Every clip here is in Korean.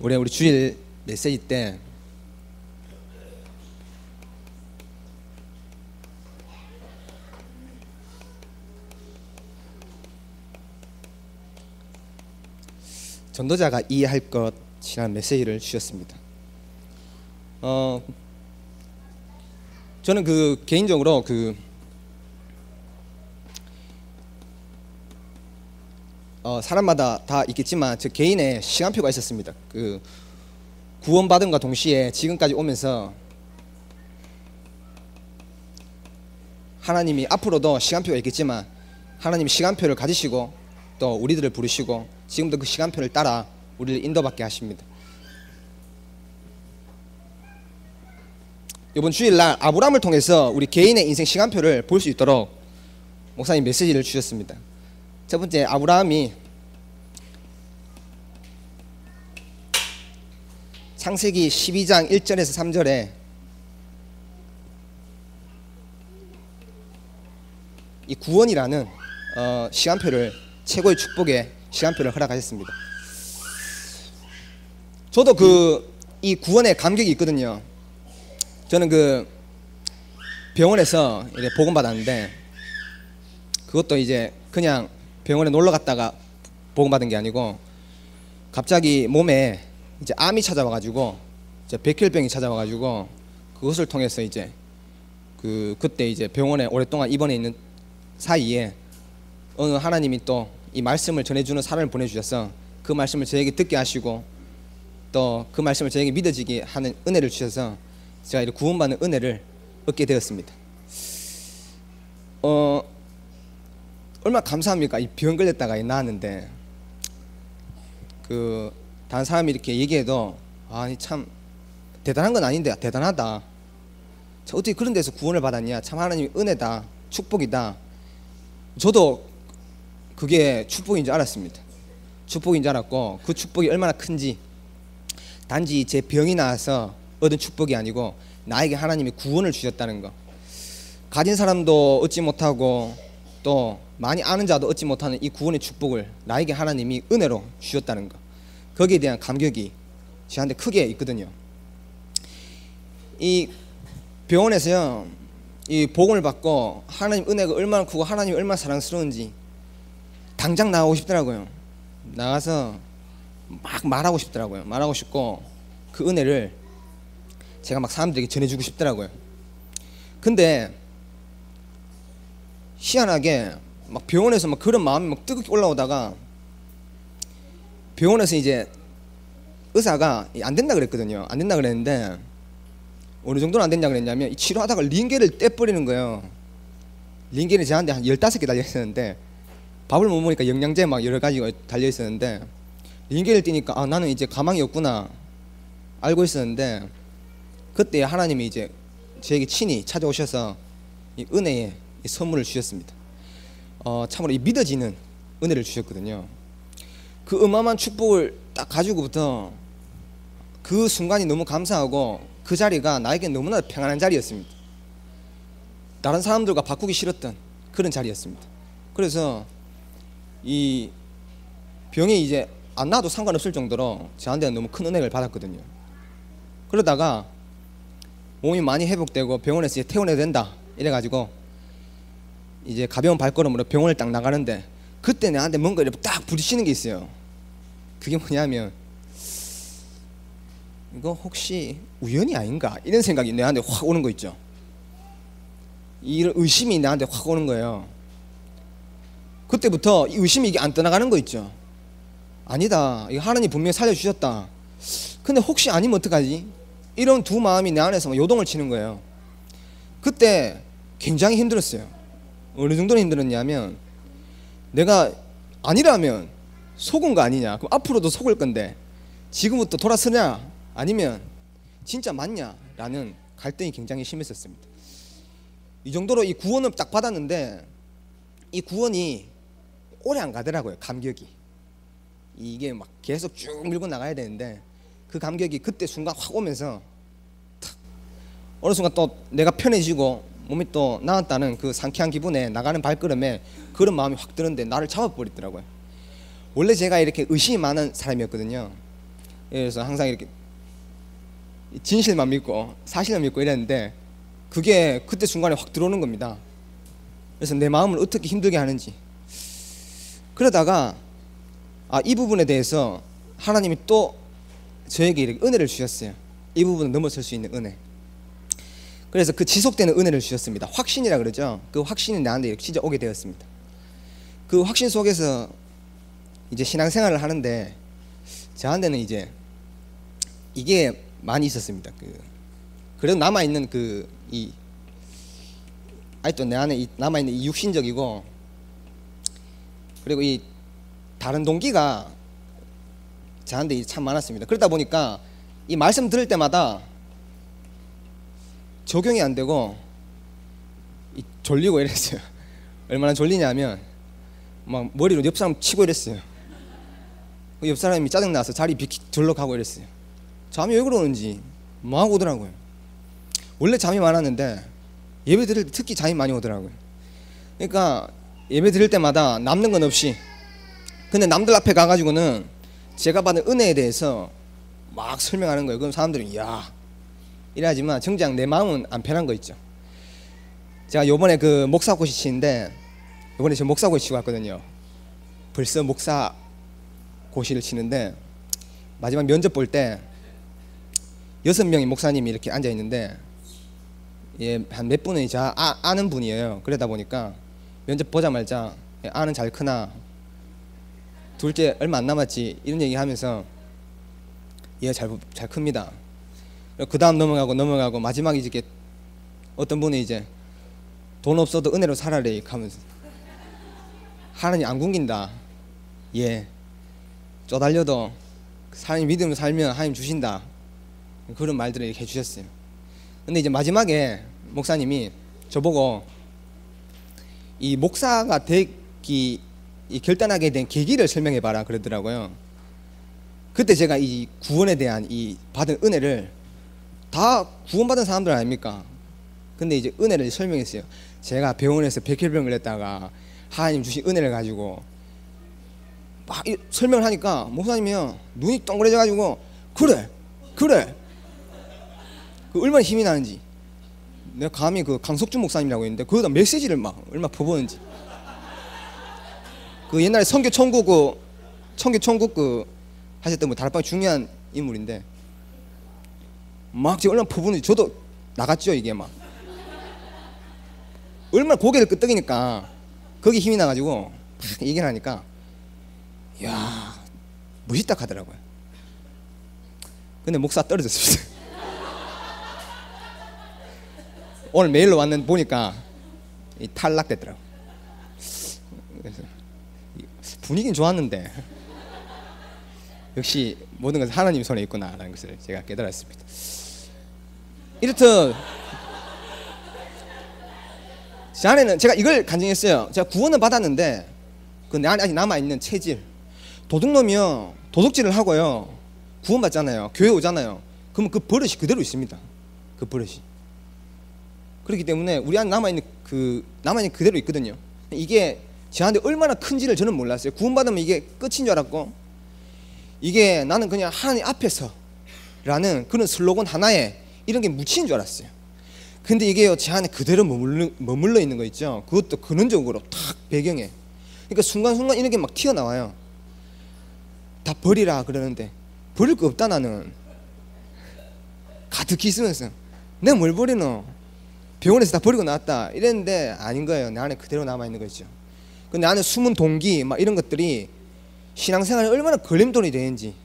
우리 주일 메시지 때 전도자가 이해할 것이라는 메시지를 주셨습니다. 저는 개인적으로 사람마다 다 있겠지만 저 개인의 시간표가 있었습니다. 구원받음과 동시에 지금까지 오면서 하나님이 앞으로도 시간표가 있겠지만 하나님이 시간표를 가지시고 또 우리들을 부르시고 지금도 그 시간표를 따라 우리를 인도받게 하십니다. 이번 주일날 아브라함을 통해서 우리 개인의 인생 시간표를 볼 수 있도록 목사님 메시지를 주셨습니다. 첫 번째, 아브라함이 창세기 12장 1절에서 3절에 이 구원이라는 시간표를, 최고의 축복의 시간표를 허락하셨습니다. 저도 이 구원의 감격이 있거든요. 저는 병원에서 이제 복음 받았는데, 그것도 이제 그냥 병원에 놀러 갔다가 복음 받은 게 아니고 갑자기 몸에 이제 암이 찾아와가지고 이제 백혈병이 찾아와가지고 그것을 통해서 이제 그때 이제 병원에 오랫동안 입원해 있는 사이에 어느 하나님이 또 이 말씀을 전해주는 사람을 보내주셔서 그 말씀을 저에게 듣게 하시고 또 그 말씀을 저에게 믿어지게 하는 은혜를 주셔서 제가 이렇게 구원받는 은혜를 얻게 되었습니다. 얼마나 감사합니까? 이 병 걸렸다가 나았는데 다른 사람이 이렇게 얘기해도 아니 참 대단한 건 아닌데 대단하다. 어떻게 그런 데서 구원을 받았냐? 참 하나님의 은혜다, 축복이다. 저도 그게 축복인 줄 알았습니다. 축복인 줄 알았고 그 축복이 얼마나 큰지, 단지 제 병이 나와서 얻은 축복이 아니고 나에게 하나님이 구원을 주셨다는 거, 가진 사람도 얻지 못하고 또 많이 아는 자도 얻지 못하는 이 구원의 축복을 나에게 하나님이 은혜로 주셨다는 거, 거기에 대한 감격이 저한테 크게 있거든요. 이 병원에서요, 이 복음을 받고 하나님 은혜가 얼마나 크고 하나님이 얼마나 사랑스러운지 당장 나가고 싶더라고요. 나가서 막 말하고 싶더라고요. 말하고 싶고 그 은혜를 제가 막 사람들에게 전해주고 싶더라고요. 근데 희한하게 막 병원에서 막 그런 마음이 막 뜨겁게 올라오다가 병원에서 이제 의사가 안 된다 그랬거든요. 안 된다 그랬는데 어느 정도는 안 된다 그랬냐면 치료하다가 링겔을 떼버리는 거예요. 링겔이 저한테 한 15개 달려있었는데 밥을 못 먹으니까 영양제 막 여러 가지가 달려있었는데 링겔을 떼니까 나는 이제 가망이 없구나 알고 있었는데 그때 하나님이 이제 저에게 친히 찾아오셔서 이 은혜의 이 선물을 주셨습니다. 참으로 이 믿어지는 은혜를 주셨거든요. 그 어마어마한 축복을 딱 가지고부터 그 순간이 너무 감사하고 그 자리가 나에겐 너무나 평안한 자리였습니다. 다른 사람들과 바꾸기 싫었던 그런 자리였습니다. 그래서 이 병이 이제 안 나도 상관없을 정도로 저한테는 너무 큰 은혜를 받았거든요. 그러다가 몸이 많이 회복되고 병원에서 이제 퇴원해야 된다 이래가지고 이제 가벼운 발걸음으로 병원을 딱 나가는데 그때 나한테 뭔가 이렇게 딱 부딪히는 게 있어요. 그게 뭐냐면 이거 혹시 우연이 아닌가 이런 생각이 내한테 확 오는 거 있죠. 이런 의심이 나한테 확 오는 거예요. 그때부터 이 의심이 이게 안 떠나가는 거 있죠. 아니다, 이거 하나님 분명히 살려주셨다. 근데 혹시 아니면 어떡하지? 이런 두 마음이 내 안에서 막 요동을 치는 거예요. 그때 굉장히 힘들었어요. 어느 정도로 힘들었냐면 내가 아니라면 속은 거 아니냐, 그럼 앞으로도 속을 건데 지금부터 돌아서냐 아니면 진짜 맞냐 라는 갈등이 굉장히 심했었습니다. 이 정도로 이 구원을 딱 받았는데 이 구원이 오래 안 가더라고요. 감격이 이게 막 계속 쭉 밀고 나가야 되는데 그 감격이 그때 순간 확 오면서 탁 어느 순간 또 내가 편해지고 몸이 또 나았다는 그 상쾌한 기분에 나가는 발걸음에 그런 마음이 확 드는데 나를 잡아버리더라고요. 원래 제가 이렇게 의심이 많은 사람이었거든요. 그래서 항상 이렇게 진실만 믿고 사실만 믿고 이랬는데 그게 그때 순간에 확 들어오는 겁니다. 그래서 내 마음을 어떻게 힘들게 하는지. 그러다가 이 부분에 대해서 하나님이 또 저에게 이렇게 은혜를 주셨어요. 이 부분을 넘어설 수 있는 은혜. 그래서 그 지속되는 은혜를 주셨습니다. 확신이라 그러죠. 그 확신이 나한테 이렇게 진짜 오게 되었습니다. 그 확신 속에서 이제 신앙생활을 하는데 저한테는 이제 이게 많이 있었습니다. 그래도 남아있는 아직도 내 안에 남아있는 이 육신적이고 그리고 이 다른 동기가 저한테 참 많았습니다. 그러다 보니까 이 말씀 들을 때마다 적용이 안 되고 졸리고 이랬어요. 얼마나 졸리냐면 막 머리로 옆 사람 치고 이랬어요. 옆 사람이 짜증나서 자리 비키 절로 가고 이랬어요. 잠이 왜 그러는지 막 오더라고요. 원래 잠이 많았는데 예배 드릴 때 특히 잠이 많이 오더라고요. 그러니까 예배 드릴 때마다 남는 건 없이, 근데 남들 앞에 가가지고는 제가 받은 은혜에 대해서 막 설명하는 거예요. 그럼 사람들이 야 이래야지만 정작 내 마음은 안 편한 거 있죠. 제가 요번에 그 목사고시 치는데, 요번에 저 목사고시 치고 왔거든요. 벌써 목사고시를 치는데 마지막 면접 볼 때 6명의 목사님이 이렇게 앉아 있는데 한 몇 분은 아는 분이에요. 그러다 보니까 면접 보자마자 아는 잘 크나, 둘째 얼마 안 남았지, 이런 얘기 하면서 잘 큽니다. 그 다음 넘어가고 마지막에 이제 어떤 분이 이제 돈 없어도 은혜로 살아래 하면서 하나님 안 굶긴다, 쪼달려도 사람이 믿음으로 살면 하나님 주신다, 그런 말들을 이렇게 해주셨어요. 근데 이제 마지막에 목사님이 저보고 이 목사가 되기 결단하게 된 계기를 설명해봐라 그러더라고요. 그때 제가 이 구원에 대한 이 받은 은혜를, 다 구원받은 사람들 아닙니까? 근데 이제 은혜를 설명했어요. 제가 병원에서 백혈병을 했다가 하나님 주신 은혜를 가지고 막 설명을 하니까 목사님이요 눈이 동그래져 가지고 그래 그 얼마나 힘이 나는지. 내가 감히 그 강석준 목사님이라고 있는데 거기다 메시지를 막 얼마나 퍼부었는지. 그 옛날에 선교 천국 하셨던 분 다락방 중요한 인물인데 막 지금 얼마나 퍼부는지. 저도 나갔죠. 이게 막 얼마나 고개를 끄덕이니까 거기 힘이 나가지고 얘기를 하니까 이야 멋있다 하더라고요. 근데 목사 떨어졌습니다. 오늘 메일로 왔는데 보니까 탈락됐더라고. 그래서 분위기는 좋았는데 역시 모든 것은 하나님 손에 있구나라는 것을 제가 깨달았습니다. 이렇듯 제 안에는 제가 이걸 간증했어요. 제가 구원을 받았는데 그 내 안에 아직 남아있는 체질, 도둑놈이요 도둑질을 하고요 구원받잖아요, 교회 오잖아요, 그러면 그 버릇이 그대로 있습니다. 그 버릇이. 그렇기 때문에 우리 안에 남아있는 그대로 있거든요. 이게 저한테 얼마나 큰지를 저는 몰랐어요. 구원받으면 이게 끝인 줄 알았고, 이게 나는 그냥 하나님 앞에서 라는 그런 슬로건 하나에 이런 게 묻힌 줄 알았어요. 근데 이게요 제 안에 그대로 머물러 있는 거 있죠. 그것도 근원적으로 탁 배경에. 그러니까 순간순간 이런 게 막 튀어나와요. 다 버리라 그러는데 버릴 거 없다. 나는 가득히 있으면서 내가 뭘 버리노, 병원에서 다 버리고 나왔다 이랬는데 아닌 거예요. 내 안에 그대로 남아있는 거 있죠. 근데 나는 숨은 동기 막 이런 것들이 신앙생활에 얼마나 걸림돌이 되는지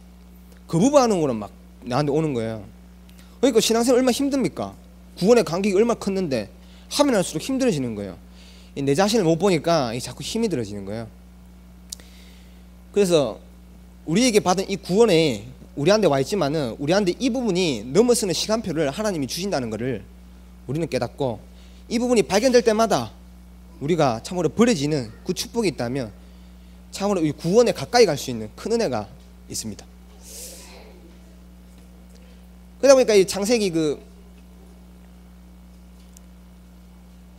거부반응으로 거는 막 나한테 오는 거예요. 그러니까 신앙생활 얼마나 힘듭니까? 구원의 간격이 얼마나 컸는데 하면 할수록 힘들어지는 거예요. 내 자신을 못 보니까 자꾸 힘이 들어지는 거예요. 그래서 우리에게 받은 이 구원에 우리한테 와 있지만은 우리한테 이 부분이 넘어서는 시간표를 하나님이 주신다는 것을 우리는 깨닫고, 이 부분이 발견될 때마다 우리가 참으로 버려지는 그 축복이 있다면 참으로 이 구원에 가까이 갈 수 있는 큰 은혜가 있습니다. 그러다 보니까 이 창세기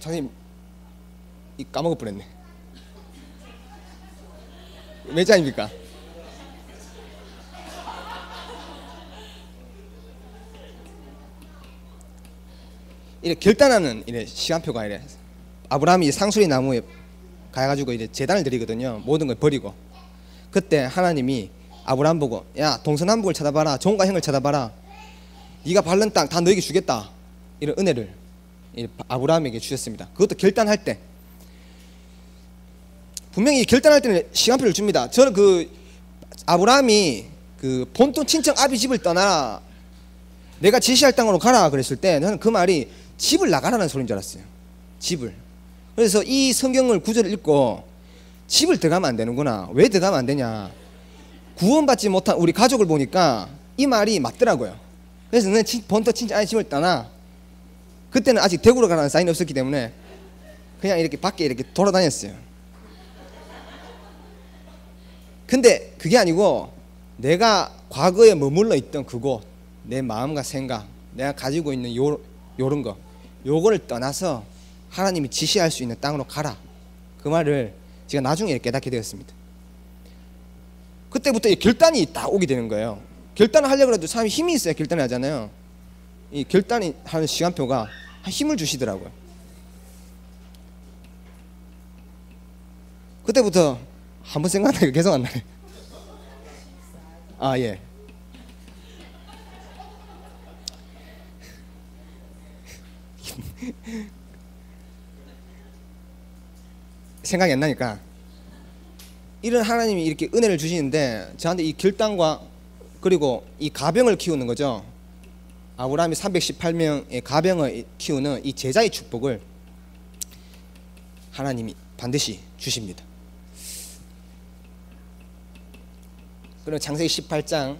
창세기 까먹어 버렸네. 몇 장입니까? 이래 결단하는 이래 시간표가 이래 아브라함이 상수리 나무에 가가지고 이제 제단을 드리거든요. 모든 걸 버리고. 그때 하나님이 아브라함 보고 야 동서남북을 쳐다봐라. 종과 형을 쳐다봐라. 네가 밟는 땅 다 너에게 주겠다. 이런 은혜를 아브라함에게 주셨습니다. 그것도 결단할 때. 분명히 결단할 때는 시간표를 줍니다. 저는 그 아브라함이 그 본토 친척 아비 집을 떠나라. 내가 지시할 땅으로 가라 그랬을 때 저는 그 말이 집을 나가라는 소리인 줄 알았어요. 집을. 그래서 이 성경을 구절을 읽고 집을 들어가면 안 되는구나. 왜 들어가면 안 되냐. 구원받지 못한 우리 가족을 보니까 이 말이 맞더라고요. 그래서 너는 본토 친척 아비 집을 떠나. 그때는 아직 대구로 가라는 사인이 없었기 때문에 그냥 이렇게 밖에 이렇게 돌아다녔어요. 근데 그게 아니고 내가 과거에 머물러 있던 그곳, 내 마음과 생각, 내가 가지고 있는 요런 거, 요거를 떠나서 하나님이 지시할 수 있는 땅으로 가라. 그 말을 제가 나중에 깨닫게 되었습니다. 그때부터 이 결단이 딱 오게 되는 거예요. 결단을 하려고 해도 사람이 힘이 있어야 결단을 하잖아요. 이 결단이 하는 시간표가 힘을 주시더라고요. 그때부터 한번 생각나니까 계속 안 나네. 아 예. 생각이 안 나니까 이런 하나님이 이렇게 은혜를 주시는데 저한테 이 결단과 그리고 이 가병을 키우는 거죠. 아브라함이 318명의 가병을 키우는 이 제자의 축복을 하나님이 반드시 주십니다. 그리고 창세기 18장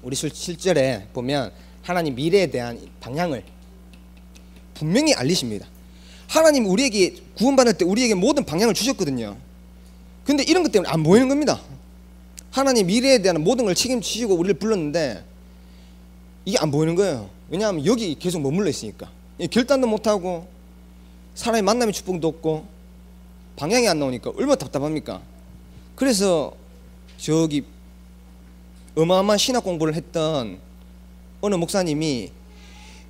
우리 7절에 보면 하나님 미래에 대한 방향을 분명히 알리십니다. 하나님 우리에게 구원받을 때 우리에게 모든 방향을 주셨거든요. 근데 이런 것 때문에 안 보이는 겁니다. 하나님 미래에 대한 모든 걸 책임지시고 우리를 불렀는데 이게 안 보이는 거예요. 왜냐하면 여기 계속 머물러 있으니까. 결단도 못하고 사람의 만남의 축복도 없고 방향이 안 나오니까 얼마나 답답합니까? 그래서 저기 어마어마한 신학 공부를 했던 어느 목사님이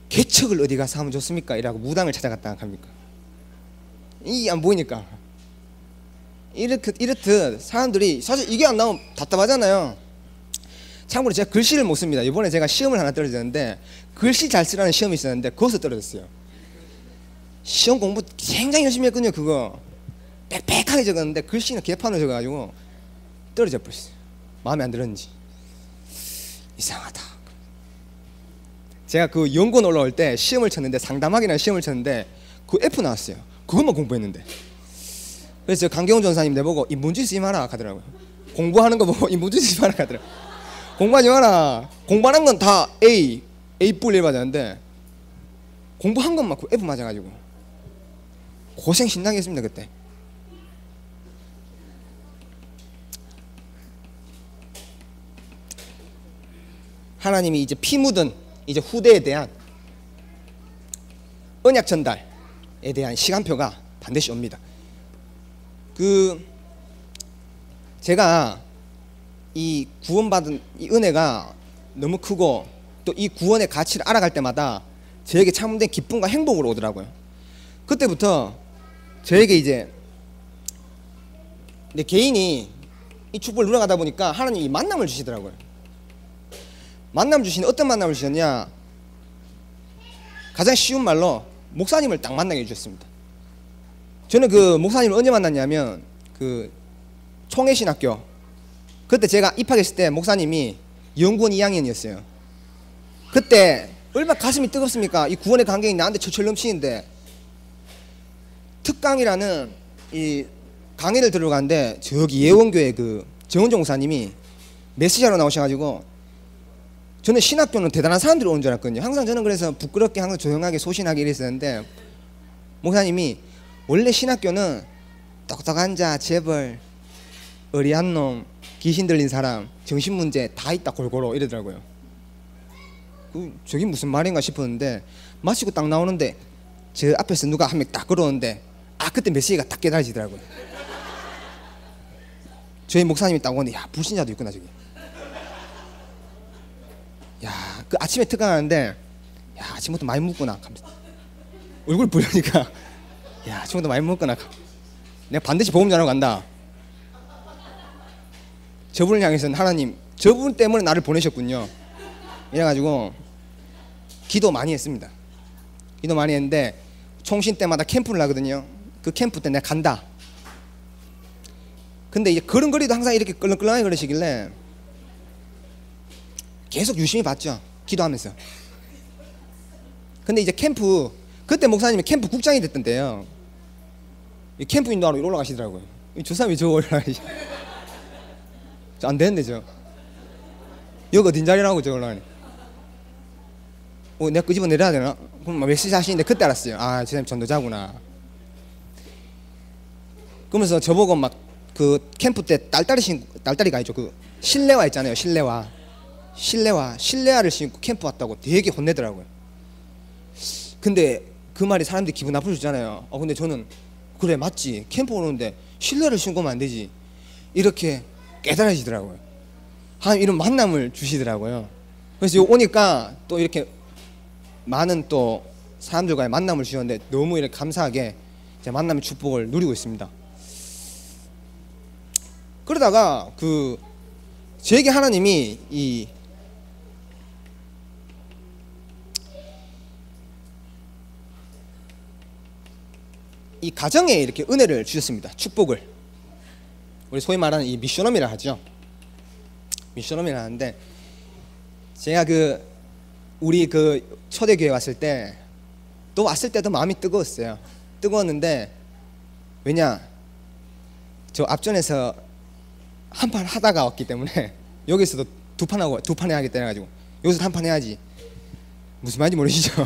개척을 어디 가서 하면 좋습니까? 이라고 무당을 찾아갔다 합니까? 이게 안 보이니까. 이렇듯 사람들이 사실 이게 안 나오면 답답하잖아요. 참고로 제가 글씨를 못 씁니다. 이번에 제가 시험을 하나 떨어졌는데 글씨 잘 쓰라는 시험이 있었는데 거기서 떨어졌어요. 시험 공부 굉장히 열심히 했거든요. 그거 빽빽하게 적었는데 글씨는 개판으로 적어가지고 떨어져 버렸어요. 마음에 안 들었는지. 이상하다. 제가 그 연구원 올라올 때 시험을 쳤는데 상담학이라는 시험을 쳤는데 그 F 나왔어요. 그것만 공부했는데. 그래서 강경훈 전사님 내보고 인문주의 쓰지 마라 하더라고요. 공부하는 거 보고 인문주의 쓰지 마라 하더라고요. 공부하지 마라. 공부하는 건 다 A 뿔 1 맞았는데 공부한 것만 그 F 맞아가지고 고생 신나게 했습니다 그때. 하나님이 이제 피 묻은 이제 후대에 대한 언약 전달에 대한 시간표가 반드시 옵니다. 제가 이 구원받은 이 은혜가 너무 크고 또 이 구원의 가치를 알아갈 때마다 저에게 참된 기쁨과 행복으로 오더라고요. 그때부터 저에게 이제 내 개인이 이 축복을 누려가다 보니까 하나님이 만남을 주시더라고요. 만남 주시는 어떤 만남을 주셨냐? 가장 쉬운 말로 목사님을 딱 만나게 해주셨습니다. 저는 그 목사님을 언제 만났냐면 그 총회신학교 그때 제가 입학했을 때 목사님이 연구원 2학년이었어요. 그때 얼마나 가슴이 뜨겁습니까? 이 구원의 감격이 나한테 철철 넘치는데 특강이라는 이 강의를 들어가는데 저기 예원교회 그 정은종 목사님이 메시지하러 나오셔가지고 저는 신학교는 대단한 사람들이 오는 줄 알았거든요. 항상 저는 그래서 부끄럽게 항상 조용하게 소신하게 이랬었는데 목사님이 원래 신학교는 똑똑한 자, 재벌, 어리한 놈, 귀신 들린 사람, 정신문제 다 있다 골고루 이러더라고요. 저게 무슨 말인가 싶었는데 마치고 딱 나오는데 저 앞에서 누가 한 명 딱 걸어오는데 그때 메시지가 딱 깨달아지더라고요. 저희 목사님이 딱 오는데 야 불신자도 있구나 저기. 야 그 아침에 특강하는데 야 아침부터 많이 묵구나. 얼굴 보려니까 야, 지금도 많이 먹었구나. 내가 반드시 복음 전하러 간다. 저분을 향해서는 하나님, 저분 때문에 나를 보내셨군요. 이래가지고 기도 많이 했습니다. 기도 많이 했는데 총신 때마다 캠프를 하거든요. 그 캠프 때 내가 간다. 근데 이제 걸음걸이도 항상 이렇게 끌렁끌렁하게 걸으시길래 계속 유심히 봤죠. 기도하면서. 근데 이제 캠프, 그때 목사님이 캠프 국장이 됐던데요. 이 캠프 인도하러 올라가시더라고요. 저 사람이 저 올라가시. 저 안 되는데 저. 여기 어딘 자리라고 저 올라가니. 내가 끄집어 내려야 되나? 그럼 메시지 하시는데 그때 알았어요. 아, 저 사람 전도자구나. 그러면서 저보고 막 그 캠프 때 딸다리가 있죠. 그 실내화 있잖아요. 실내화를 신고 캠프 왔다고 되게 혼내더라고요. 근데 그 말이 사람들이 기분 나쁠 수 있잖아요. 근데 저는 그래 맞지. 캠프 오는데 실내를 신고 오면 안 되지. 이렇게 깨달아지더라고요. 하나님 이런 만남을 주시더라고요. 그래서 오니까 또 이렇게 많은 또 사람들과의 만남을 주셨는데 너무 이렇게 감사하게 제 만남의 축복을 누리고 있습니다. 그러다가 저에게 하나님이 이 가정에 이렇게 은혜를 주셨습니다. 축복을. 우리 소위 말하는 이 미션홈이라 하죠. 미션홈이라 하는데 제가 우리 초대교회 왔을 때 또 왔을 때도 마음이 뜨거웠어요. 뜨거웠는데 왜냐 저 앞전에서 한 판 하다가 왔기 때문에 여기서도 두 판 해야겠다 해가지고 여기서도 한 판 해야지. 무슨 말인지 모르시죠?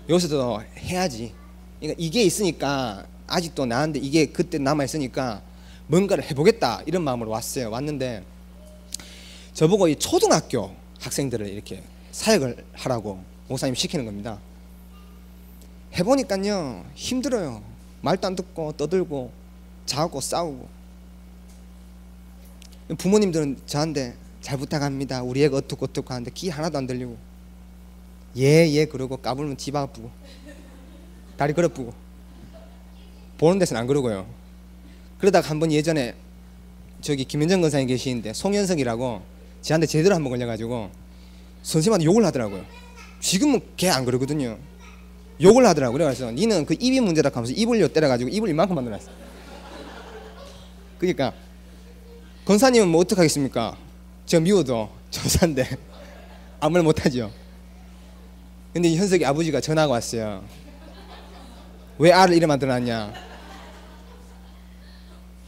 여기서도 해야지. 그러니까 이게 있으니까 아직도 나한테 이게 그때 남아 있으니까 뭔가를 해보겠다 이런 마음으로 왔어요. 왔는데 저보고 이 초등학교 학생들을 이렇게 사역을 하라고 목사님 시키는 겁니다. 해보니까요 힘들어요. 말도 안 듣고 떠들고 자고 싸우고. 부모님들은 저한테 잘 부탁합니다. 우리 애가 어떻고 하는데 귀 하나도 안 들리고 예 그러고 까불면 집 아프고 다리 걸어쁘고 보는 데서는 안 그러고요. 그러다가 한번 예전에 저기 김현정 권사님 계시는데 송현석이라고 저한테 제대로 한번 걸려가지고 선생님한테 욕을 하더라고요. 지금은 걔 안 그러거든요. 욕을 하더라고요. 그래서 니는 그 입이 문제다 하면서 입을 때려가지고 입을 이만큼 만들어놨어. 그러니까 권사님은 뭐 어떡하겠습니까? 저 미워도 조사인데 아무 말 못하죠. 근데 이 현석이 아버지가 전화가 왔어요. 왜 알을 이래 만들어놨냐?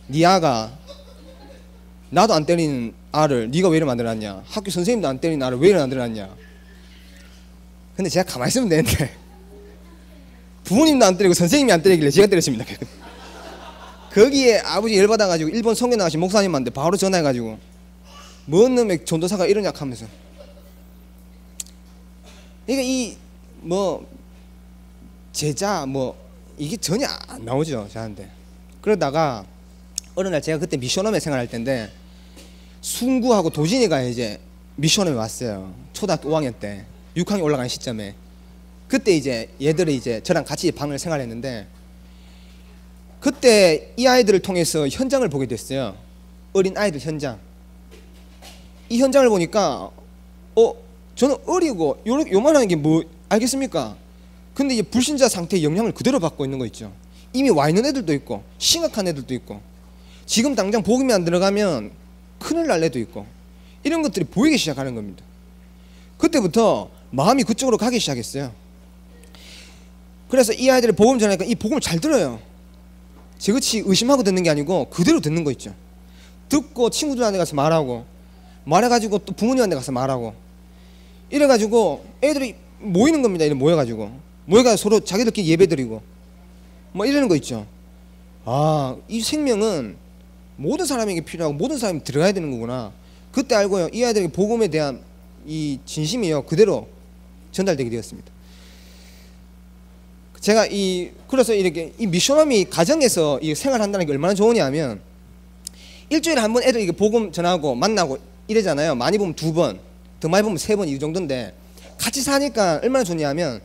네 아가 나도 안 때리는 알을 네가 왜 이래 만들어놨냐? 학교 선생님도 안 때리는 알을 왜 이래 만들어놨냐? 근데 제가 가만히 있으면 되는데 부모님도 안 때리고 선생님이 안 때리길래 제가 때렸습니다. 거기에 아버지 열받아가지고 일본 성교 나가신 목사님한테 바로 전화해가지고 뭔 놈의 전도사가 이러냐 하면서. 그러니까 제자 이게 전혀 안 나오죠 저한테. 그러다가 어느 날 제가 그때 미션홈에 생활할 때인데 순구하고 도진이가 이제 미션홈에 왔어요. 초등학교 5학년 때 6학년 올라간 시점에. 그때 이제 얘들이 이제 저랑 같이 방을 생활했는데 그때 이 아이들을 통해서 현장을 보게 됐어요. 어린 아이들 현장. 이 현장을 보니까 저는 어리고 요만한 게 뭐 알겠습니까? 근데 이제 불신자 상태의 영향을 그대로 받고 있는 거 있죠. 이미 와 있는 애들도 있고 심각한 애들도 있고 지금 당장 복음이 안 들어가면 큰일 날 애도 있고 이런 것들이 보이기 시작하는 겁니다. 그때부터 마음이 그쪽으로 가기 시작했어요. 그래서 이 아이들이 복음 전하니까 이 복음을 잘 들어요. 저같이 의심하고 듣는 게 아니고 그대로 듣는 거 있죠. 듣고 친구들한테 가서 말해가지고 또 부모님한테 가서 말하고 이래가지고 애들이 모이는 겁니다. 이래 모여가지고 서로 자기들끼리 예배드리고 뭐 이러는 거 있죠. 이 생명은 모든 사람에게 필요하고 모든 사람이 들어가야 되는 거구나. 그때 알고요. 이 아이들에게 복음에 대한 이 진심이요 그대로 전달되게 되었습니다. 제가 그래서 이렇게 이 미션홈이 가정에서 이 생활한다는 게 얼마나 좋으냐면 일주일에 한 번 애들 이게 복음 전하고 만나고 이러잖아요. 많이 보면 2번, 더 많이 보면 3번 이 정도인데 같이 사니까 얼마나 좋냐면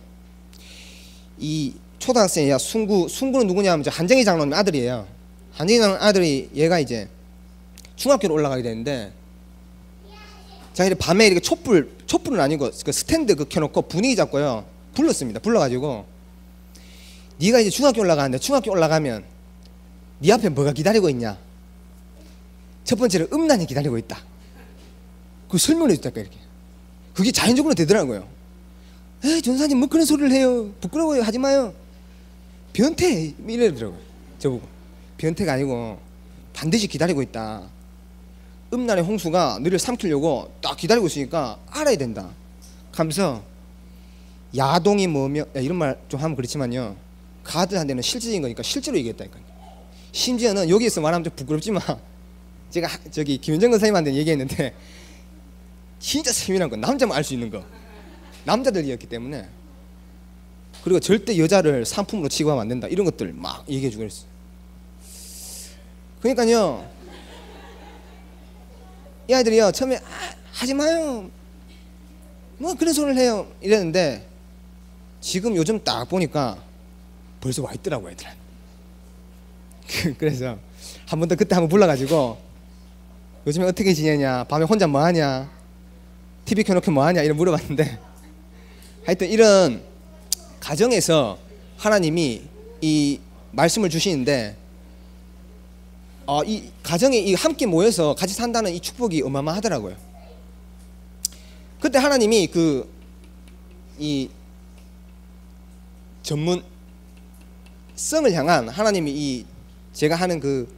이 초등학생이야. 순구는 누구냐면 한정희 장로님 아들이에요. 한정희 장로님 아들이 얘가 이제 중학교로 올라가게 되는데 자기들 밤에 이렇게 촛불은 아니고 그 스탠드 그 켜놓고 분위기 잡고요 불렀습니다. 불러가지고 네가 이제 중학교 올라가는데 중학교 올라가면 네 앞에 뭐가 기다리고 있냐? 첫 번째로 음란이 기다리고 있다. 그 설명을 해줬다니까 이렇게. 그게 자연적으로 되더라고요. 에이 전사님 뭐 그런 소리를 해요. 부끄러워요. 하지 마요. 변태 이러더라고요. 저보고 변태가 아니고 반드시 기다리고 있다. 음란의 홍수가 너를 삼키려고 딱 기다리고 있으니까 알아야 된다. 하면서 야동이 뭐며 이런 말 좀 하면 그렇지만요. 가드한테는 실질적인 거니까 실제로 얘기했다니까요. 심지어는 여기에서 말하면 좀 부끄럽지만 제가 저기 김현정 선생님한테 얘기했는데 진짜 세밀한 거 남자만 알 수 있는 거 남자들이었기 때문에 그리고 절대 여자를 상품으로 취급하면 안 된다 이런 것들 막 얘기해주고 그랬어요. 그러니까요 이 아이들이요 처음에 하지 마요 뭐 그런 소리를 해요 이랬는데 지금 요즘 딱 보니까 벌써 와 있더라고 애들. 그래서 한 번 더 그때 한번 불러가지고 요즘에 어떻게 지내냐 밤에 혼자 뭐하냐 TV 켜놓고 뭐하냐 이런 물어봤는데 하여튼 이런 가정에서 하나님이 이 말씀을 주시는데 이 가정에 이 함께 모여서 같이 산다는 이 축복이 어마어마하더라고요. 그때 하나님이 이 전문 성을 향한 하나님이 이 제가 하는 그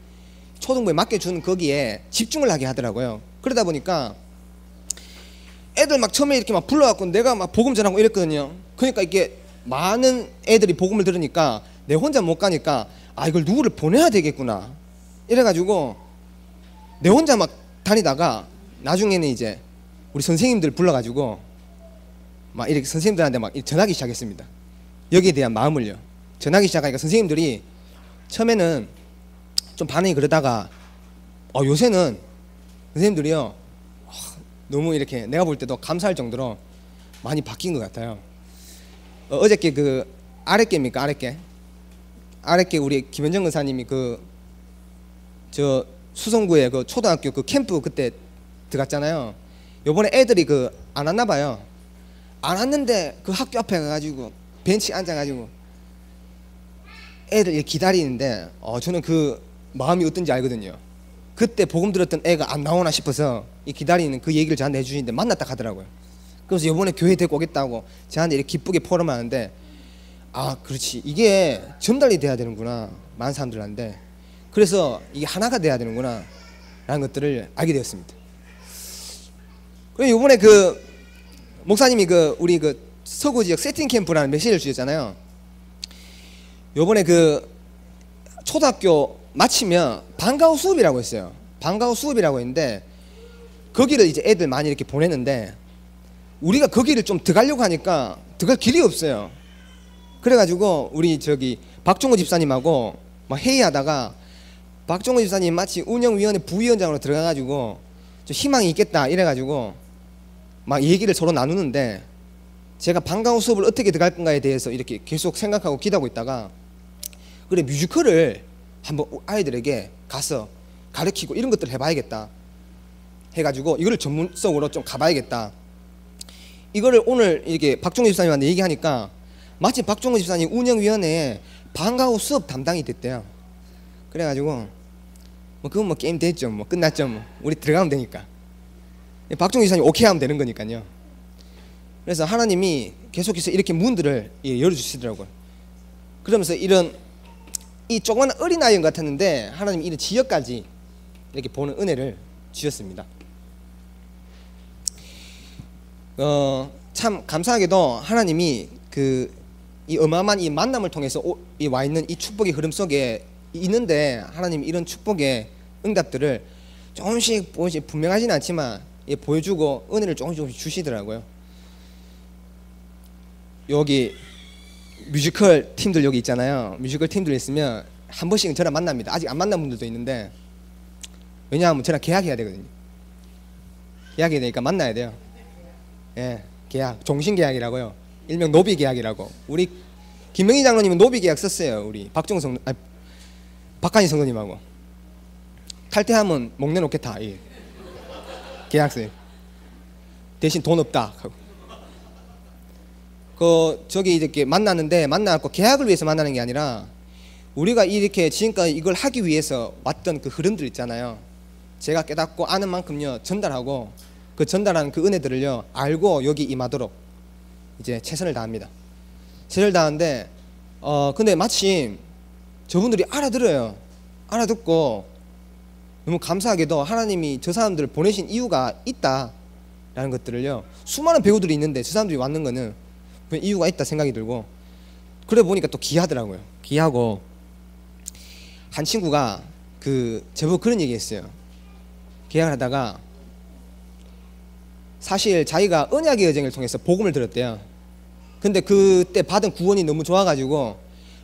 초등부에 맡겨준 거기에 집중을 하게 하더라고요. 그러다 보니까 애들 막 처음에 이렇게 막 불러갖고 내가 막 복음 전하고 이랬거든요. 그러니까 이게 많은 애들이 복음을 들으니까 내 혼자 못 가니까 이걸 누구를 보내야 되겠구나 이래가지고 내 혼자 막 다니다가 나중에는 이제 우리 선생님들 불러가지고 막 이렇게 선생님들한테 막 전하기 시작했습니다. 여기에 대한 마음을요 전하기 시작하니까 선생님들이 처음에는 좀 반응이 그러다가 요새는 선생님들이요 너무 이렇게 내가 볼 때도 감사할 정도로 많이 바뀐 것 같아요. 어저께 그 아랫개입니까? 아랫개 우리 김현정 근사님이 저 수성구에 그 초등학교 그 캠프 그때 들어갔잖아요. 요번에 애들이 안 왔나 봐요. 안 왔는데 그 학교 앞에 가가지고 벤치 앉아가지고 애들 기다리는데 저는 그 마음이 어떤지 알거든요. 그때 복음 들었던 애가 안 나오나 싶어서 이 기다리는 그 얘기를 저한테 해주시는데 만났다 하더라고요. 그래서 이번에 교회 데리고 오겠다고 저한테 이렇게 기쁘게 포럼하는데 그렇지 이게 전달이 돼야 되는구나 많은 사람들한테. 그래서 이게 하나가 돼야 되는구나 라는 것들을 알게 되었습니다. 그리고 이번에 목사님이 우리 서구 지역 세팅 캠프라는 메시지를 주셨잖아요. 요번에 초등학교 마치면 방과후 수업이라고 했어요. 방과후 수업이라고 했는데 거기를 이제 애들 많이 이렇게 보내는데 우리가 거기를 좀 들어가려고 하니까 들어갈 길이 없어요. 그래가지고 우리 박종호 집사님하고 막 회의하다가 박종호 집사님 마치 운영위원회 부위원장으로 들어가가지고 좀 희망이 있겠다 이래가지고 막 얘기를 서로 나누는데 제가 방과후 수업을 어떻게 들어갈 건가에 대해서 이렇게 계속 생각하고 기도하고 있다가 그래 뮤지컬을 한번 아이들에게 가서 가르치고 이런 것들을 해봐야겠다 해가지고 이거를 전문성으로 좀 가봐야겠다. 이거를 오늘 이렇게 박종호 집사님한테 얘기하니까 마치 박종호 집사님 운영위원회에 방과후 수업 담당이 됐대요. 그래가지고 그건 뭐 게임 됐죠. 뭐 끝났죠. 뭐 우리 들어가면 되니까. 박종호 집사님 오케이 하면 되는 거니까요. 그래서 하나님이 계속해서 이렇게 문들을 열어주시더라고요. 그러면서 이 조그마한 어린아이 같았는데 하나님이 이런 지역까지 이렇게 보는 은혜를 주셨습니다. 참 감사하게도 하나님이 이 어마어마한 이 만남을 통해서 와 있는 이 축복의 흐름 속에 있는데 하나님이 이런 축복의 응답들을 조금씩 분명하지는 않지만 보여주고 은혜를 조금씩 주시더라고요. 여기 뮤지컬 팀들 여기 있잖아요. 뮤지컬 팀들 있으면 한 번씩은 저랑 만납니다. 아직 안 만난 분들도 있는데 왜냐하면 저랑 계약해야 되거든요. 계약해야 되니까 만나야 돼요. 계약 종신 계약이라고요. 일명 노비 계약이라고. 우리 김명희 장로님은 노비 계약 썼어요. 우리 박한희 성도님하고 탈퇴하면 목 내놓겠다. 계약서 대신 돈 없다 하고. 저기 이렇게 만나갖고 계약을 위해서 만나는 게 아니라 우리가 이렇게 지금까지 이걸 하기 위해서 왔던 그 흐름들 있잖아요. 제가 깨닫고 아는 만큼요 전달하고 그 전달하는 그 은혜들을요 알고 여기 임하도록 이제 최선을 다합니다. 최선을 다하는데 근데 마침 저분들이 알아들어요. 알아듣고 너무 감사하게도 하나님이 저 사람들을 보내신 이유가 있다라는 것들을요 수많은 배우들이 있는데 저 사람들이 왔는 거는 이유가 있다 생각이 들고 그래 보니까 또 귀하더라고요. 귀하고 한 친구가 저보고 그런 얘기 했어요. 계약을 하다가 사실 자기가 언약의 여정을 통해서 복음을 들었대요. 근데 그때 받은 구원이 너무 좋아가지고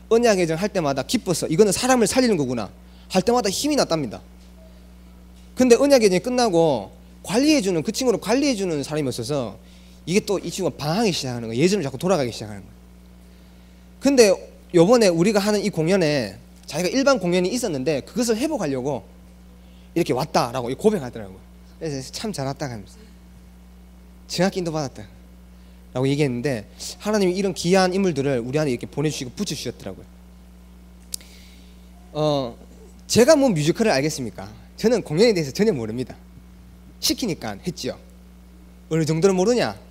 언약의 여정 할 때마다 기뻤어. 이거는 사람을 살리는 거구나 할 때마다 힘이 났답니다. 근데 언약의 여정이 끝나고 관리해주는 그 친구를 관리해주는 사람이 없어서 이게 또 이 친구가 방황하기 시작하는 거예요. 예전으로 자꾸 돌아가기 시작하는 거예요. 근데 요번에 우리가 하는 이 공연에 자기가 일반 공연이 있었는데 그것을 회복하려고 이렇게 왔다라고 고백하더라고요. 그래서 참 잘 왔다 하면서 정확히 인도받았다 라고 얘기했는데 하나님이 이런 귀한 인물들을 우리 안에 이렇게 보내주시고 붙여주셨더라고요. 제가 뭐 뮤지컬을 알겠습니까? 저는 공연에 대해서 전혀 모릅니다. 시키니까 했지요. 어느 정도로 모르냐?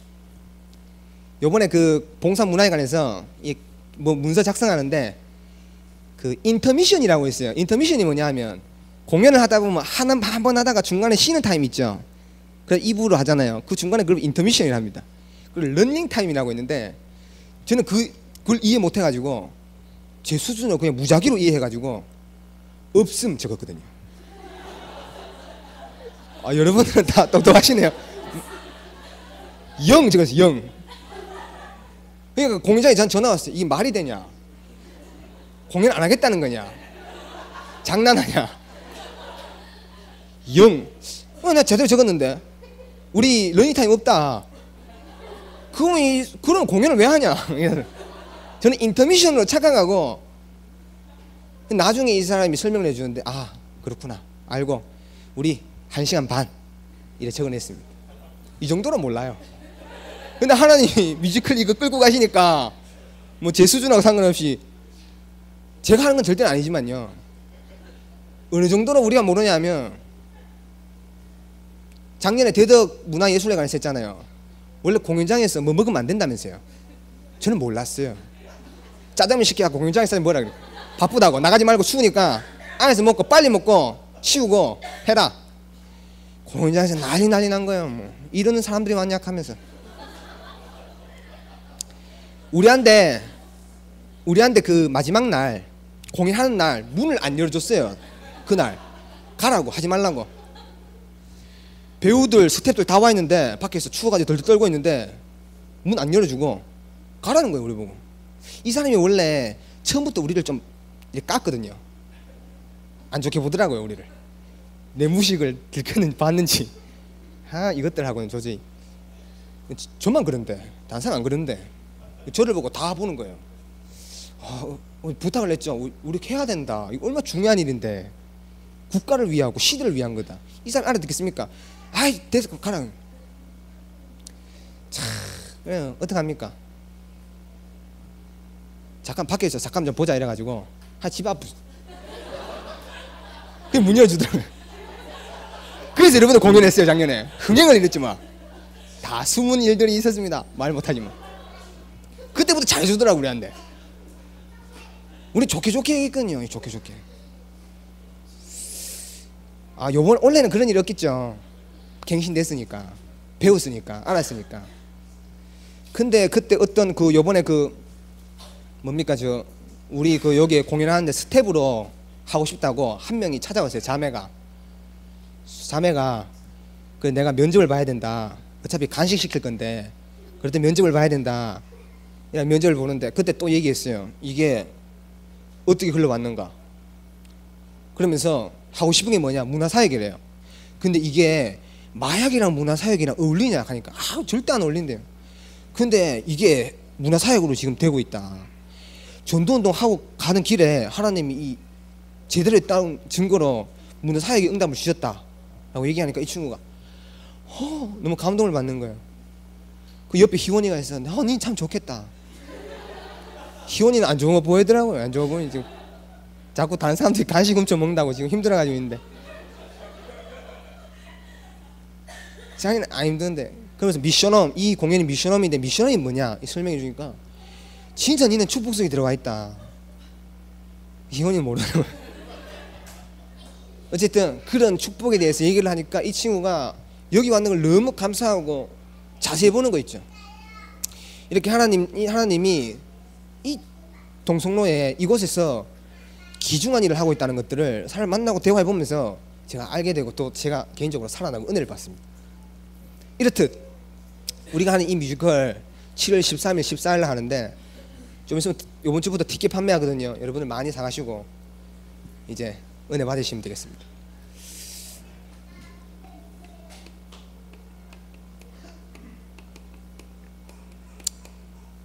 요번에 그 봉사문화회관에서 뭐 문서 작성하는데 그 인터미션이라고 있어요. 인터미션이 뭐냐 하면 공연을 하다 보면 한 번 하다가 중간에 쉬는 타임 있죠. 그래서 2부로 하잖아요. 그 중간에 그걸 인터미션이라 합니다. 그리고 런닝 타임이라고 있는데 저는 그걸 이해 못 해가지고 제 수준으로 그냥 무작위로 이해해가지고 없음 적었거든요. 여러분들은 다 똑똑하시네요. 0 적었어요. 0. 그러니까 공연장에 전 전화 왔어요. 이게 말이 되냐? 공연 안 하겠다는 거냐? 장난하냐? 0. 나 제대로 적었는데 우리 러닝타임 없다. 그럼 공연을 왜 하냐? 저는 인터미션으로 착각하고 나중에 이 사람이 설명을 해주는데 그렇구나 알고 우리 1시간 반 이래 적어냈습니다. 이 정도는 몰라요. 근데 하나님이 뮤지컬 이거 끌고 가시니까 뭐 제 수준하고 상관없이 제가 하는 건 절대는 아니지만요 어느 정도로 우리가 모르냐면 작년에 대덕 문화예술회관에서 했잖아요. 원래 공연장에서 뭐 먹으면 안 된다면서요. 저는 몰랐어요. 짜장면 시켜갖고 공연장에서 뭐라 그래 바쁘다고 나가지 말고 추우니까 안에서 먹고 빨리 먹고 치우고 해라. 공연장에서 난리 난 거예요. 뭐 이러는 사람들이 많냐 하면서 우리한테 그 마지막 날 공연하는 날 문을 안 열어줬어요. 그날 가라고 하지 말라고. 배우들 스태프들 다 와 있는데 밖에서 추워가지고 덜덜 떨고 있는데 문 안 열어주고 가라는 거예요. 우리 보고 이 사람이 원래 처음부터 우리를 좀 깠거든요. 안 좋게 보더라고요. 우리를 내 무식을 들켰는지 이것들하고는 도저히 저만 그런데 다른 사람 안 그런데 저를 보고 다 보는 거예요. 부탁을 했죠. 우리 해야 된다. 이거 얼마나 중요한 일인데 국가를 위하고 시대를 위한 거다. 이 사람 알아듣겠습니까? 됐어 가라. 참 그래 어떡합니까? 잠깐 밖에서 잠깐 좀 보자 이래가지고 집 앞 그게 문 열어주더라고요. 그래서 여러분들 공연했어요. 작년에 흥행을 이랬지만 다 숨은 일들이 있었습니다. 말 못하지만 그때부터 잘해주더라고 우리한테. 우리 좋게 얘기했거든요. 좋게 요번 원래는 그런 일이 없겠죠. 갱신됐으니까 배웠으니까 알았으니까. 근데 그때 어떤 요번에 뭡니까 우리 여기에 공연하는데 스텝으로 하고 싶다고 한 명이 찾아왔어요. 자매가 내가 면접을 봐야 된다. 어차피 간식 시킬 건데 그럴 때 면접을 봐야 된다. 이런 면접을 보는데 그때 또 얘기했어요. 이게 어떻게 흘러왔는가. 그러면서 하고 싶은 게 뭐냐 문화사역이래요. 근데 이게 마약이랑 문화사역이랑 어울리냐 하니까 절대 안 어울린대요. 근데 이게 문화사역으로 지금 되고 있다. 전도운동 하고 가는 길에 하나님이 이 제대로 따온 증거로 문은 사역에 응답을 주셨다라고 얘기하니까 이 친구가 너무 감동을 받는 거예요. 그 옆에 희원이가 있었는데 니 참 좋겠다. 희원이는 안 좋은 거 보이더라고요. 안 좋아 보이니 지금 자꾸 다른 사람들이 간식 훔쳐 먹는다고 지금 힘들어가지고 있는데 자기는 안 힘든데. 그래서 미션홈, 이 공연이 미션홈인데 미션홈이 뭐냐 설명해 주니까 진짜 니는 축복성이 들어가 있다. 희원이는 모르더라고요. 어쨌든 그런 축복에 대해서 얘기를 하니까 이 친구가 여기 왔는 걸 너무 감사하고 자세히 보는 거 있죠. 이렇게 하나님이 이 동성로에 이곳에서 귀중한 일을 하고 있다는 것들을 사람 만나고 대화해 보면서 제가 알게 되고 또 제가 개인적으로 살아나고 은혜를 받습니다. 이렇듯 우리가 하는 이 뮤지컬 7월 13일, 14일 하는데 좀 있으면 이번 주부터 티켓 판매하거든요. 여러분들 많이 사가시고 이제 은혜 받으시면 되겠습니다.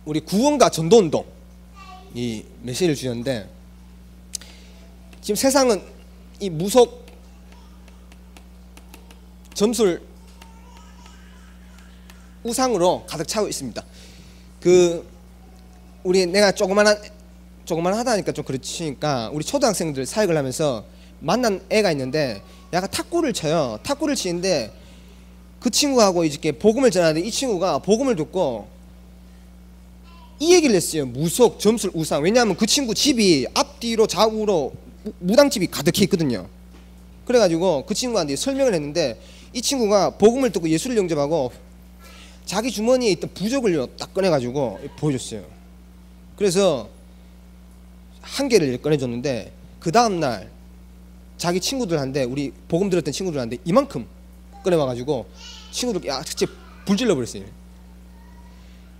우리 구원과 전도운동 이 메시지를 주셨는데 지금 세상은 이 무속 점술 우상으로 가득 차고 있습니다. 내가 조그만하다니까 좀 그렇지니까 우리 초등학생들 사역을 하면서 만난 애가 있는데 약간 탁구를 쳐요. 탁구를 치는데 그 친구하고 이렇게 복음을 전하는데 이 친구가 복음을 듣고 이 얘기를 했어요. 무속, 점술, 우상. 왜냐하면 그 친구 집이 앞뒤로 좌우로 무당집이 가득해 있거든요. 그래가지고 그 친구한테 설명을 했는데 이 친구가 복음을 듣고 예수를 영접하고 자기 주머니에 있던 부적을 딱 꺼내가지고 보여줬어요. 그래서 한 개를 꺼내줬는데 그 다음날 자기 친구들한테 우리 복음 들었던 친구들한테 이만큼 꺼내와가지고 친구들 진짜 불질러 버렸어요.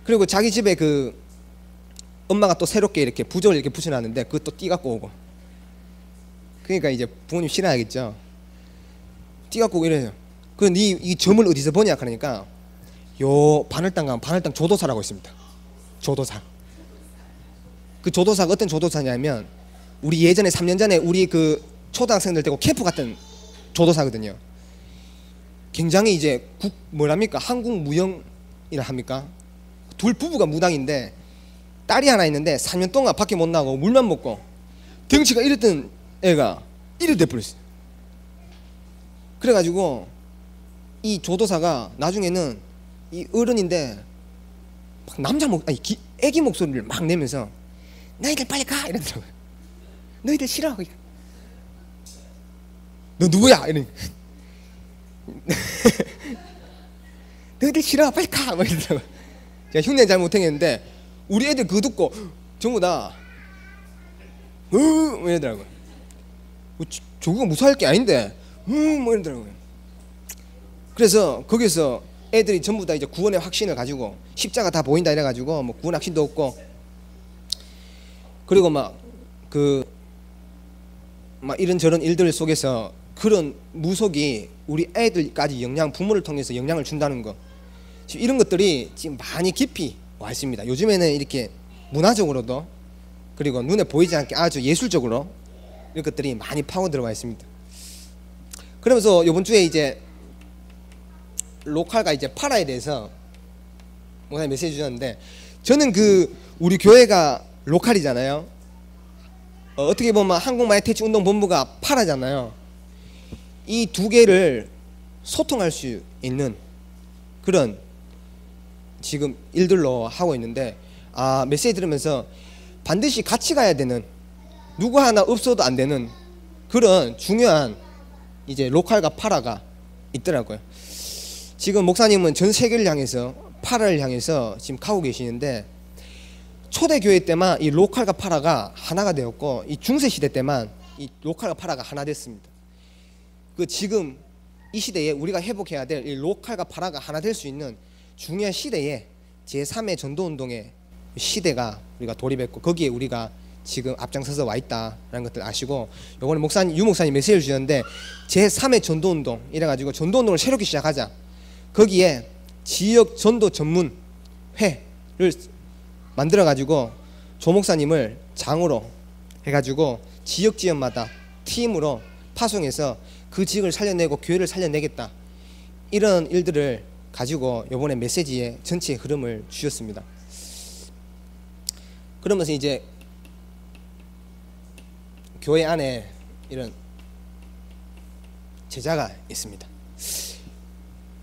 그리고 자기 집에 그 엄마가 또 새롭게 이렇게 부적을 이렇게 붙여놨는데 그것도 띠 갖고 오고. 그러니까 이제 부모님 싫어하겠죠. 띠 갖고 오고 이래요. 그럼 이 점을 어디서 보냐 그러니까 요 바늘땅 가면 바늘땅 조도사라고 있습니다. 조도사. 그 조도사가 어떤 조도사냐면 우리 예전에 3년 전에 우리 그 초등학생들 데리고 캠프 갔던 조도사거든요. 굉장히 이제 뭐랍니까 한국 무용이라 합니까? 둘 부부가 무당인데 딸이 하나 있는데 4년 동안 밖에 못 나가고 물만 먹고 덩치가 이랬던 애가 이래 돼버렸어요. 그래가지고 이 조도사가 나중에는 이 어른인데 막 애기 목소리를 막 내면서 너희들 빨리 가 이러더라고요. 너희들 싫어. 너 누구야? 이러니 너희들 싫어 빨리 가 막 이러더라고요. 제가 흉내 잘 못하겠는데 우리 애들 그거 듣고 전부 다 뭐 이러더라고요. 저거가 무사할 게 아닌데 뭐 이러더라고요. 그래서 거기서 애들이 전부 다 이제 구원의 확신을 가지고 십자가 다 보인다 이래가지고 뭐 구원 확신도 없고 그리고 막 이런저런 일들 속에서 그런 무속이 우리 애들까지 부모를 통해서 영향을 준다는 거 지금 이런 것들이 지금 많이 깊이 와 있습니다. 요즘에는 이렇게 문화적으로도 그리고 눈에 보이지 않게 아주 예술적으로 이런 것들이 많이 파고 들어와 있습니다. 그러면서 이번 주에 이제 로컬과 이제 파라에 대해서 목사님 메시지 주셨는데 저는 우리 교회가 로컬이잖아요. 어떻게 보면 한국마이테치 운동본부가 파라잖아요. 이 두 개를 소통할 수 있는 그런 지금 일들로 하고 있는데 메시지 들으면서 반드시 같이 가야 되는 누구 하나 없어도 안 되는 그런 중요한 이제 로컬과 파라가 있더라고요. 지금 목사님은 전 세계를 향해서 파라를 향해서 지금 가고 계시는데 초대교회 때만 이 로컬과 파라가 하나가 되었고 이 중세시대 때만 이 로컬과 파라가 하나 됐습니다. 지금 이 시대에 우리가 회복해야 될 이 로컬과 파라가 하나 될 수 있는 중요한 시대에 제3의 전도운동의 시대가 우리가 돌입했고 거기에 우리가 지금 앞장서서 와 있다라는 것들 아시고 요번에 유 목사님 메시지를 주셨는데 제3의 전도운동 이래가지고 전도운동을 새롭게 시작하자. 거기에 지역 전도 전문 회를 만들어가지고 조 목사님을 장으로 해가지고 지역마다 팀으로 파송해서 그 지역을 살려내고 교회를 살려내겠다, 이런 일들을 가지고 이번에 메시지의 전체 흐름을 주셨습니다. 그러면서 이제 교회 안에 이런 제자가 있습니다.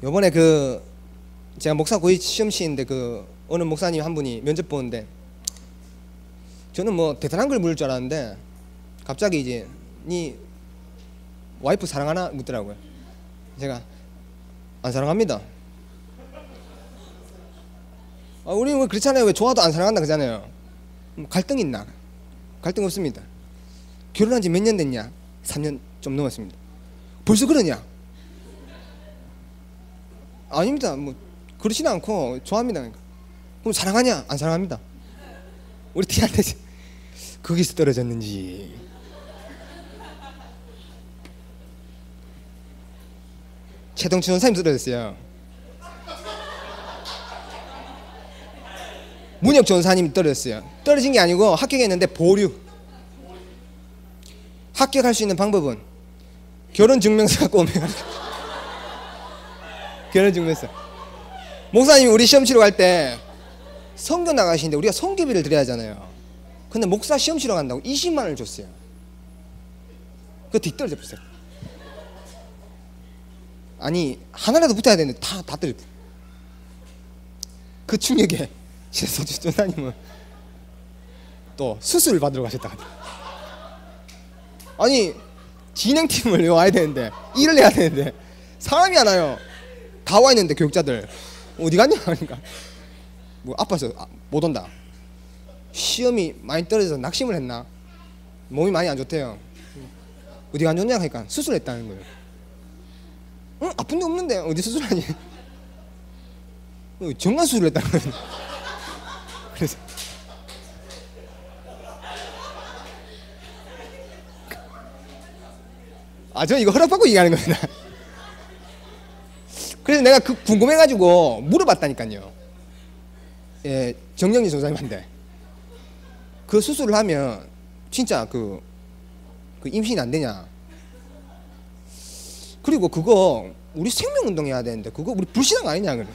요번에 제가 목사 고위 시험시인데 어느 목사님 한 분이 면접 보는데, 저는 뭐 대단한 걸 물을 줄 알았는데 갑자기 이제 니 와이프 사랑하나 묻더라고요. 제가 안 사랑합니다. 우리는 왜 그렇잖아요. 왜 좋아도 안 사랑한다 그러잖아요. 갈등 있나? 갈등 없습니다. 결혼한 지 몇 년 됐냐? 3년 좀 넘었습니다. 벌써 그러냐? 아닙니다. 뭐 그렇진 않고 좋아합니다. 그러니까. 그럼 사랑하냐? 안 사랑합니다. 우리 티한테 거기서 떨어졌는지. 최동춘 원사님 떨어졌어요. 문혁 전사님이 떨어졌어요. 떨어진 게 아니고 합격했는데 보류. 합격할 수 있는 방법은 결혼증명서 갖고 오면 결혼증명서. 목사님이 우리 시험 치러 갈 때 성교 나가시는데 우리가 성교비를 드려야 하잖아요. 근데 목사 시험 치러 간다고 20만 원을 줬어요. 그거 뒤떨어져 버렸어요. 아니 하나라도 붙어야 되는데 다 떨어져. 그 충격에 최동춘 전사님은 또 수술을 받으러 가셨다. 아니 진행팀을 와야 되는데, 일을 해야 되는데 사람이 안 와요. 다 와 있는데 교육자들 어디 갔냐 하니까 뭐 아파서 못 온다. 시험이 많이 떨어져서 낙심을 했나, 몸이 많이 안 좋대요. 어디가 안 좋냐 하니까 수술했다는 거예요. 응? 아픈 데 없는데 어디 수술하니? 정관 수술을 했다는 거예요. 그래서 저 이거 허락받고 얘기하는 겁니다. 그래서 내가 궁금해가지고 물어봤다니까요. 예, 정영진 전사님한테 그 수술을 하면 진짜 그 임신이 안 되냐? 그리고 그거 우리 생명운동 해야 되는데 그거 우리 불신앙 아니냐? 그래.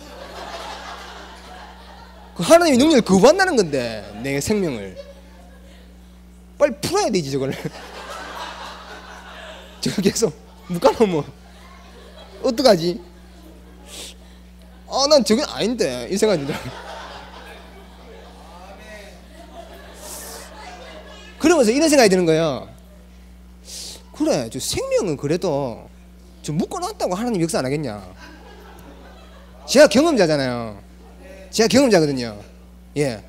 그 하나님의 능력을 거부한다는 건데 내 생명을 빨리 풀어야 되지 저걸. 저거 계속 묶어놓으면 어떡하지? 난 저게 아닌데 이 생각이 들더라고요. 그러면서 이런 생각이 드는 거예요. 그래, 저 생명은 그래도 저 묶어놨다고 하나님 역사 안 하겠냐? 제가 경험자잖아요. 제가 경험자거든요. 예.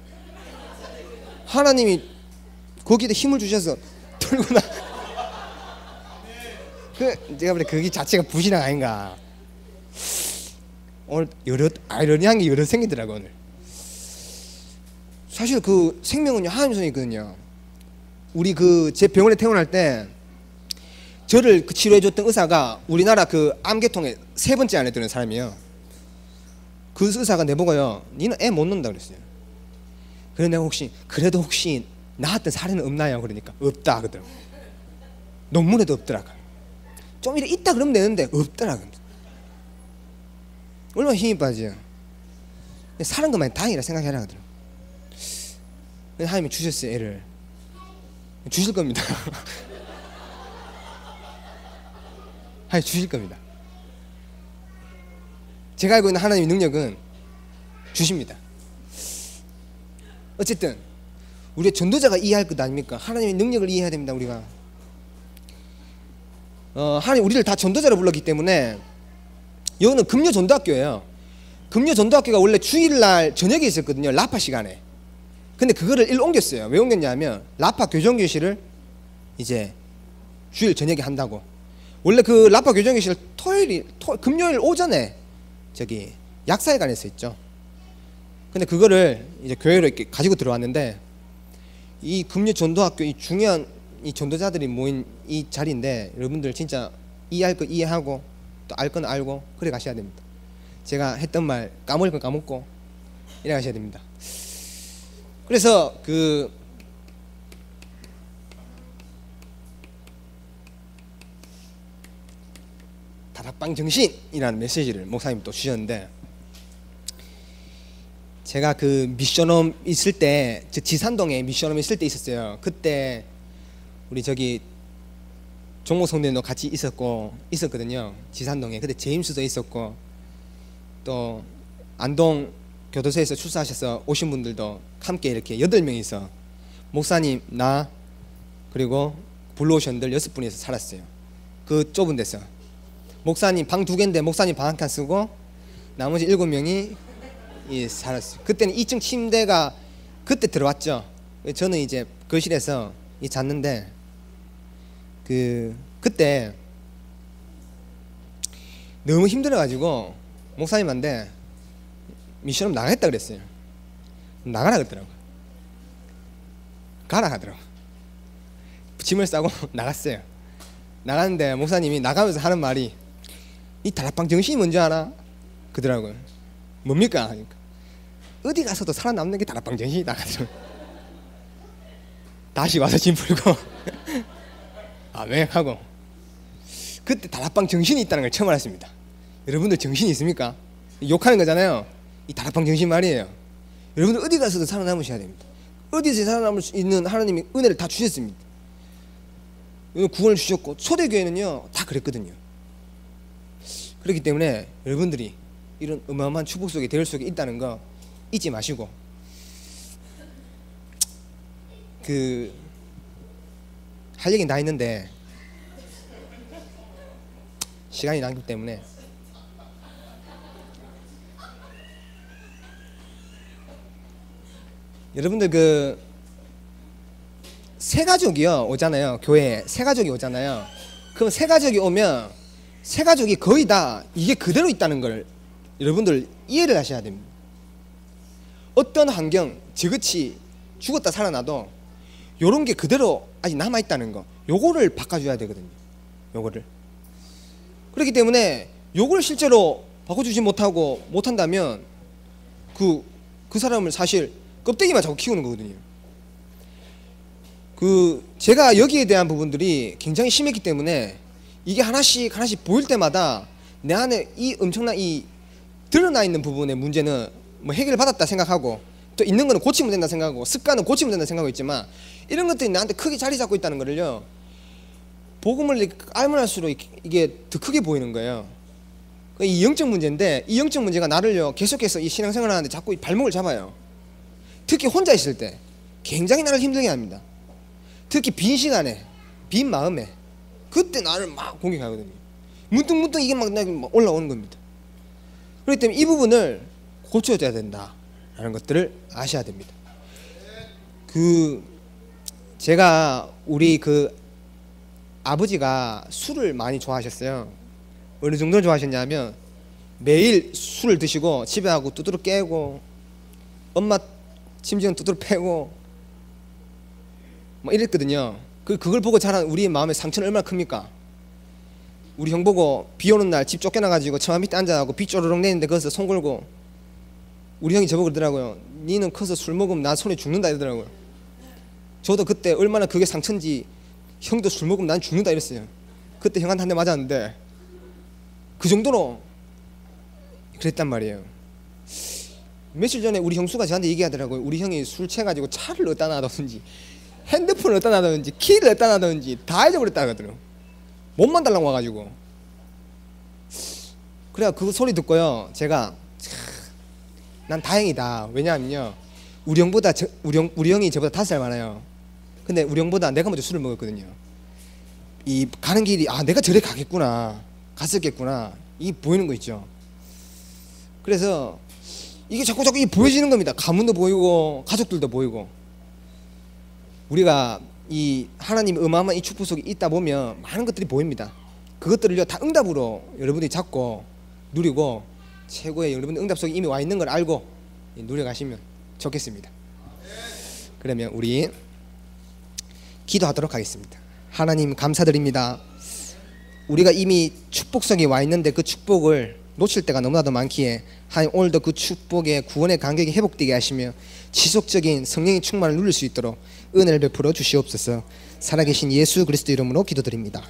하나님이 거기에 힘을 주셔서 들고 제가 볼때 그게 자체가 불신앙 아닌가. 오늘 여러 아이러니한 게 여러 생기더라고. 오늘 사실 그 생명은요 하나님 손에 있거든요. 우리 제 병원에 퇴원할 때 저를 치료해줬던 의사가 우리나라 암계통의 3번째 안에 드는 사람이에요. 그 의사가 내보고요, 니는 애 못 낳는다 그랬어요. 그래서 내가 그래도 혹시 낳았던 사례는 없나요? 그러니까 없다 그러더라고. 논문에도 없더라고. 좀 이래 있다 그러면 되는데 없더라고. 얼마나 힘이 빠지요. 사는 것만 다행이라 생각해라 그러더라고. 하나님이 주셨어요. 애를 주실 겁니다. 하나님 주실 겁니다. 제가 알고 있는 하나님의 능력은 주십니다. 어쨌든 우리의 전도자가 이해할 것 아닙니까? 하나님의 능력을 이해해야 됩니다. 우리가 하나님 우리를 다 전도자로 불렀기 때문에 여기는 금요 전도학교예요. 금요 전도학교가 원래 주일날 저녁에 있었거든요. 라파 시간에. 근데 그거를 일로 옮겼어요. 왜 옮겼냐면 라파 교정교실을 이제 주일 저녁에 한다고. 원래 그 라파 교정교실 금요일 오전에 저기 약사회관에서 있죠. 근데 그거를 이제 교회로 이렇게 가지고 들어왔는데, 이 금요 전도학교 이 중요한 이 전도자들이 모인 이 자리인데 여러분들 진짜 이해할 거 이해하고 또 알 건 알고 그래 가셔야 됩니다. 제가 했던 말 까먹을 건 까먹고 이래 가셔야 됩니다. 그래서 다락방 정신이라는 메시지를 목사님 또 주셨는데, 제가 그 미션홈 있을 때, 지산동에 미션홈 있을 때 있었어요. 그때 우리 저기 종목 성대도 같이 있었거든요. 지산동에. 그때 제임스도 있었고, 또 안동 교도소에서 출소하셔서 오신 분들도 함께 이렇게 8명이서 목사님, 나, 그리고 블루오션들 6분이서 살았어요. 그 좁은 데서. 목사님 방 2개인데 목사님 방 1칸 쓰고 나머지 7명이 살았어요. 그때는 2층 침대가 그때 들어왔죠. 저는 이제 거실에서 잤는데, 그때 너무 힘들어가지고 목사님한테 미션을 나가겠다 그랬어요. 나가라 그랬더라고. 가라 하더라고. 짐을 싸고 나갔어요. 나갔는데 목사님이 나가면서 하는 말이, 이 다락방 정신이 뭔지 알아? 그러더라고요. 뭡니까? 하니까 어디 가서도 살아남는 게 다락방 정신이다. 다시 와서 짐 풀고 아멘 하고, 그때 다락방 정신이 있다는 걸 처음 알았습니다. 여러분들 정신이 있습니까? 욕하는 거잖아요. 이 다락방 정신 말이에요. 여러분들 어디 가서도 살아남으셔야 됩니다. 어디서 살아남을 수 있는 하나님이 은혜를 다 주셨습니다. 구원을 주셨고, 초대교회는요 다 그랬거든요. 그렇기 때문에 여러분들이 이런 어마어마한 축복 속에, 대열 속에 있다는 거 잊지 마시고, 할 얘기는 다 했는데 시간이 나기 때문에 여러분들 새가족이요 오잖아요. 교회에 새가족이 오잖아요. 그럼 새가족이 오면 새가족이 거의 다 이게 그대로 있다는 걸 여러분들 이해를 하셔야 됩니다. 어떤 환경, 지그치 죽었다 살아나도 요런 게 그대로 아직 남아있다는 거, 요거를 바꿔줘야 되거든요. 요거를. 그렇기 때문에 요걸 실제로 바꿔주지 못한다면 그 사람을 사실 껍데기만 자꾸 키우는 거거든요. 제가 여기에 대한 부분들이 굉장히 심했기 때문에 이게 하나씩 보일 때마다 내 안에 이 엄청난 이 드러나 있는 부분의 문제는 뭐 해결을 받았다 생각하고, 또 있는 거는 고치면 된다 생각하고, 습관은 고치면 된다 생각하고 있지만, 이런 것들이 나한테 크게 자리 잡고 있다는 거를요, 복음을 알면 할수록 이게 더 크게 보이는 거예요. 이 영적 문제인데, 이 영적 문제가 나를요 계속해서 이 신앙생활을 하는데 자꾸 발목을 잡아요. 특히 혼자 있을 때 굉장히 나를 힘들게 합니다. 특히 빈 시간에, 빈 마음에, 그때 나를 막 공격하거든요. 문득 이게 막 올라오는 겁니다. 그렇기 때문에 이 부분을 고쳐줘야 된다라는 것들을 아셔야 됩니다. 제가 우리 아버지가 술을 많이 좋아하셨어요. 어느 정도로 좋아하셨냐면 매일 술을 드시고 집에 가고 두드러 깨고, 엄마 심지어는 두드러 패고 뭐 이랬거든요. 그걸 보고 자란 우리의 마음의 상처는 얼마나 큽니까? 우리 형 보고 비 오는 날 집 쫓겨나가지고 처마 밑에 앉아가고 비 쪼르륵 내리는데 거기서 손 걸고, 우리 형이 저보고 그러더라고요. 니는 커서 술 먹으면 나 손에 죽는다 이러더라고요. 저도 그때 얼마나 그게 상처인지, 형도 술 먹으면 난 죽는다 이랬어요. 그때 형한테 한 대 맞았는데 그 정도로 그랬단 말이에요. 며칠 전에 우리 형수가 저한테 얘기하더라고요. 우리 형이 술 취해가지고 차를 어디다 놔뒀는지, 핸드폰을 어디다 놔뒀는지, 키를 어디다 놔뒀는지 다 잊어버렸다 하거든요. 몸만 달라고 와가지고. 그래야 그 소리 듣고요, 제가 난 다행이다. 왜냐하면요, 우리 형이 저보다 5살 많아요. 근데 우리 형보다 내가 먼저 술을 먹었거든요. 이 가는 길이 내가 저래 갔었겠구나 이 보이는 거 있죠. 그래서 이게 자꾸 이 보여지는 겁니다. 가문도 보이고 가족들도 보이고. 우리가 이 하나님 어마어마한 이 축복 속에 있다 보면 많은 것들이 보입니다. 그것들을요 다 응답으로 여러분들이 잡고 누리고, 최고의 여러분 응답 속에 이미 와 있는 걸 알고 누려가시면 좋겠습니다. 그러면 우리 기도하도록 하겠습니다. 하나님 감사드립니다. 우리가 이미 축복 속에 와 있는데 그 축복을 놓칠 때가 너무나도 많기에 하나님 오늘도 그 축복의 구원의 간격이 회복되게 하시며 지속적인 성령의 충만을 누릴 수 있도록 은혜를 베풀어 주시옵소서. 살아계신 예수 그리스도 이름으로 기도드립니다.